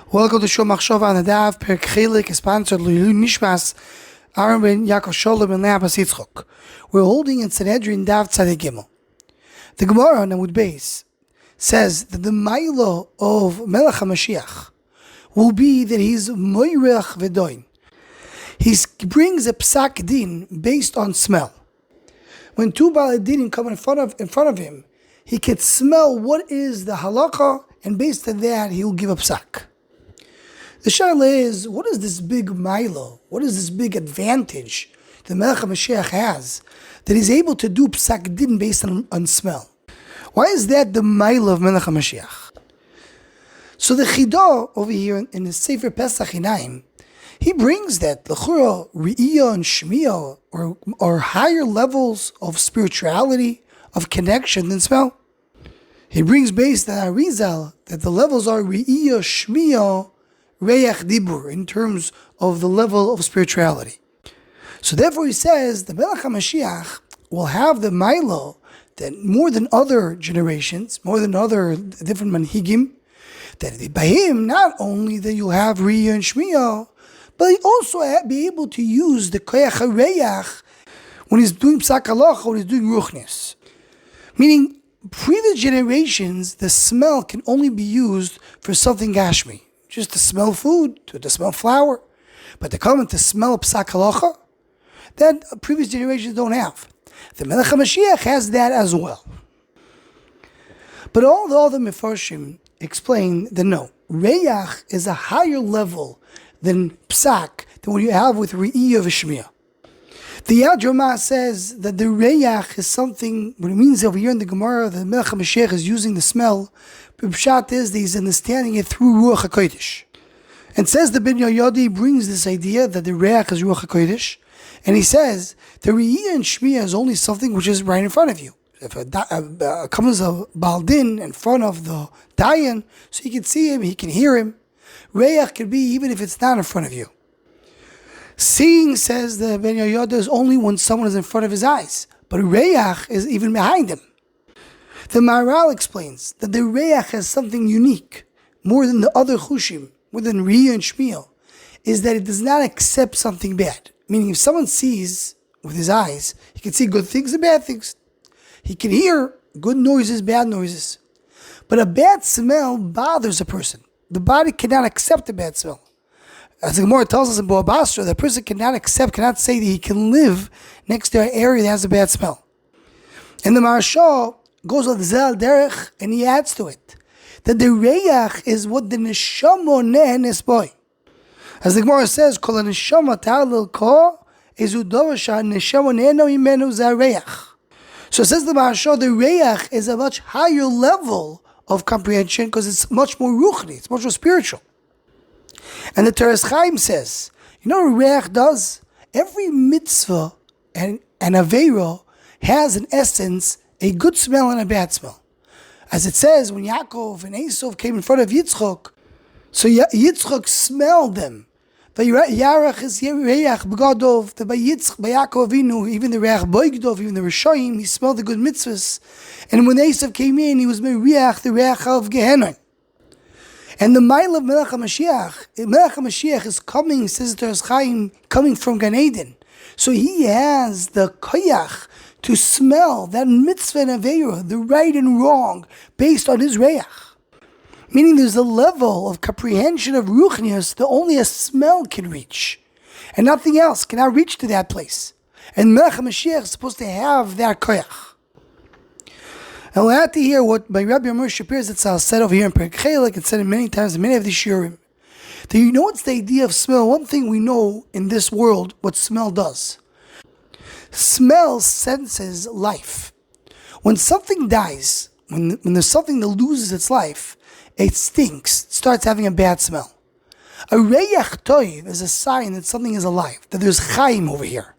Welcome to Shul Machshava on the Daf. Perek Chelik is sponsored L'Ilui Nishmas Aaron ben Yaakov Sholem and Leah Bas Yitzchok. We're holding in Sanhedrin Daf Tzadei Gimel. The Gemara on Amud Beis says that the Mailo of Melech HaMashiach will be that he's Moirech V'doin. He brings a psak din based on smell. When two Baladim come in front of him, he can smell what is the halakha, and based on that, he will give a psak. The shaila is, what is this big milo? What is this big advantage the Melech HaMashiach has that he's able to do psak din based on smell? Why is that the milo of Melech HaMashiach? So the Chidah over here in the Sefer Pesach Hinayim, he brings that l'chura, Re'iyah and Shmiyah are higher levels of spirituality, of connection than smell. He brings based on Arizal that the levels are Re'iyah, Shmiyah, Reyach Dibur, in terms of the level of spirituality. So therefore he says the Melech HaMashiach will have the Milo that more than other generations, more than other different manhigim, that by him not only that you'll have Re'iyah and Shmiyah, but he also be able to use the Koyach HaReyach when he's doing Psak Halacha, when he's doing Ruchnis. Meaning, previous generations, the smell can only be used for something Gashmi. Just to smell food, to smell flour. But to come and to smell Psak Halacha, that previous generations don't have. The Melech HaMashiach has that as well. But all the other Mefarshim explain that no, Reyach is a higher level than Psak, than what you have with Re'iyah V'Shmiyah. The Yad Ramah says that the Reyach is something, what it means over here in the Gemara, the Melech HaMashiach is using the smell, but Pshat is that he's understanding it through Ruach HaKodesh. And says the Ben Yoyadi brings this idea that the Reyach is Ruach HaKodesh, and he says the Re'iyah and Shmiyah is only something which is right in front of you. If comes a Baldin in front of the Dayan, so he can see him, he can hear him. Reyach could be even if it's not in front of you. Seeing, says the Ben Yoyada, is only when someone is in front of his eyes, but Reyach is even behind him. The Maharal explains that the Reyach has something unique, more than the other Chushim, more than Re'iyah and Shmiyah, is that it does not accept something bad. Meaning if someone sees with his eyes, he can see good things and bad things. He can hear good noises, bad noises. But a bad smell bothers a person. The body cannot accept a bad smell. As the Gemara tells us in Boa Basra, the person cannot say that he can live next to an area that has a bad smell. And the Maharsha goes with Zel Derech and he adds to it that the Reyach is what the Neshama nehenes boy. As the Gemara says, Kol Neshama ta'alil ko ezu davar sha Neshama neheno imenu za Reyach. So says the Maharsha, the Reyach is a much higher level of comprehension because it's much more ruchni, it's much more spiritual. And the Teres Chaim says, you know what Reach does? Every mitzvah and Aveira has in essence a good smell and a bad smell. As it says, when Yaakov and Esau came in front of Yitzchok, so Yitzchok smelled them. Yarach is Reach B'gadov, by Yaakov Avinu, even the Reach Boigdov, even the Rishayim, he smelled the good mitzvahs. And when Esau came in, he was Reach, the Reach of Gehenna. And the mile of Melech HaMashiach is coming, says Teres Chaim, coming from Gan Eden. So he has the koyach to smell that mitzvah and aveira, the right and wrong, based on his reyach. Meaning there's a level of comprehension of ruchnius that only a smell can reach. And nothing else cannot reach to that place. And Melech HaMashiach is supposed to have that koyach. And we'll have to hear what by Rabbi Amir Shapir Zatzal said over here in Perek Chelik, and said it many times in many of the shiurim. That you know what's the idea of smell? One thing we know in this world, what smell does. Smell senses life. When something dies, when there's something that loses its life, it stinks, it starts having a bad smell. A reyach toiv is a sign that something is alive, that there's chaim over here.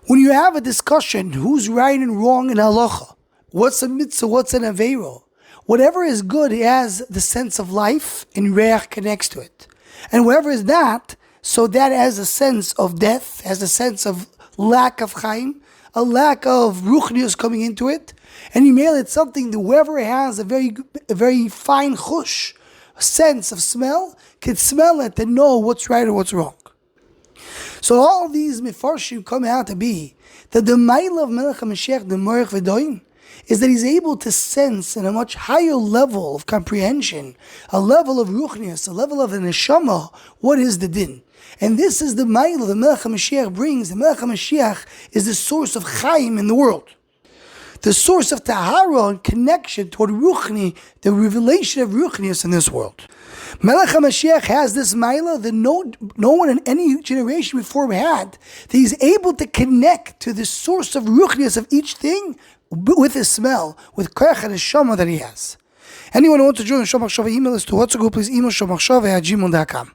When you have a discussion, who's right and wrong in halacha, what's a mitzvah, what's an aveiro? Whatever is good has the sense of life, and reach connects to it. And whatever is not, so that has a sense of death, has a sense of lack of chaim, a lack of ruchnius coming into it. And you mail it something that whoever has a very fine chush, sense of smell can smell it and know what's right or what's wrong. So all these Mefarshim come out to be that the Maila of Melech HaMashiach, the Morech V'Doin, is that he's able to sense in a much higher level of comprehension, a level of Ruchnius, a level of the Neshama, what is the Din. And this is the Maila the Melech HaMashiach brings. The Melech HaMashiach is the source of Chaim in the world. The source of Tahara and connection toward Ruchni, the revelation of Ruchnius in this world. Melech HaMashiach has this Maila that no one in any generation before him had, that he's able to connect to the source of Ruchnius of each thing with his smell, with Koach and Neshama that he has. Anyone who wants to join the Shomach Shava email us to WhatsApp, please email shomachshava@gmail.com.